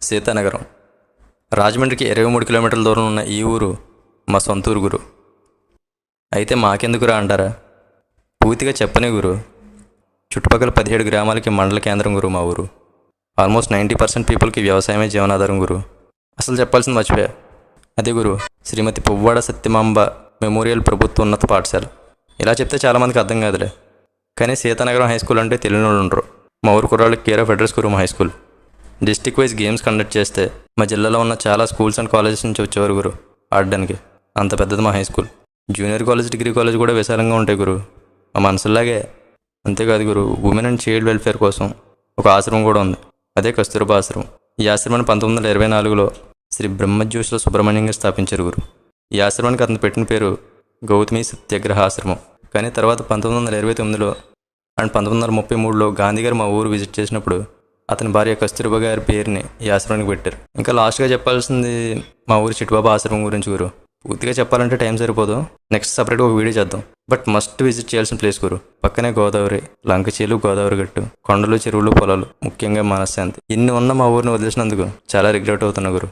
సీతానగరం. రాజమండ్రికి 23 కిలోమీటర్ల దూరం ఉన్న ఈ ఊరు మా సొంత ఊరు గురు. అయితే మాకెందుకురా అంటారా? పూర్తిగా చెప్పనే గురు. చుట్టుపక్కల 17 గ్రామాలకి మండల కేంద్రం గురు మా ఊరు. ఆల్మోస్ట్ 90% పీపుల్కి వ్యవసాయమే జీవనాధారం గురు. అసలు చెప్పాల్సింది మర్చిపోయా. అదే గురు, శ్రీమతి పువ్వాడ సత్యమాంబ మెమోరియల్ ప్రభుత్వ ఉన్నత పాఠశాల. ఇలా చెప్తే చాలామందికి అర్థం కాదులే, కానీ సీతానగరం హై స్కూల్ అంటే తెలియని వాళ్ళు ఉండరు. మా ఊరు కుర్రాళ్ళకి కేర్ ఆఫ్ అడ్రస్ గురు మా high school. District wise games conduct చేస్తే మా జిల్లాలో ఉన్న చాలా స్కూల్స్ అండ్ కాలేజెస్ నుంచి వచ్చేవారు గురు ఆడడానికి. అంత పెద్దది మా high school. Junior college, degree college కూడా విశాలంగా ఉంటాయి గురు, మా మనసులాగే. అంతేకాదు గురు, ఉమెన్ అండ్ చైల్డ్ వెల్ఫేర్ కోసం ఒక ఆశ్రమం కూడా ఉంది. అదే కస్తూర్బా ఆశ్రమం. ఈ ఆశ్రమాన్ని 1924లో శ్రీ బ్రహ్మజ్యోతిలో సుబ్రహ్మణ్యం గారు స్థాపించారు గురు. ఈ ఆశ్రమానికి అతను పెట్టిన పేరు గౌతమి సత్యాగ్రహ ఆశ్రమం. కానీ తర్వాత 1929లో అండ్ 1933లో గాంధీ గారు మా ఊరు విజిట్ చేసినప్పుడు అతని భార్య కస్తూర్బా గారి పేరుని ఈ ఆశ్రమానికి పెట్టారు. ఇంకా లాస్ట్గా చెప్పాల్సింది మా ఊరి చిట్టుబాబా ఆశ్రమం గురించి గురు. పూర్తిగా చెప్పాలంటే టైం సరిపోదు, నెక్స్ట్ సపరేట్గా ఒక వీడియో చేద్దాం. బట్ మస్ట్ విజిట్ చేయాల్సిన ప్లేస్ గురు. పక్కనే గోదావరి, లంకచీలు, గోదావరి గట్టు, కొండలు, చెరువులు, పొలాలు, ముఖ్యంగా మనశ్శాంతి. ఇన్ని ఉన్న మా ఊరిని వదిలేసినందుకు చాలా రిగ్రెట్ అవుతున్నా గురు.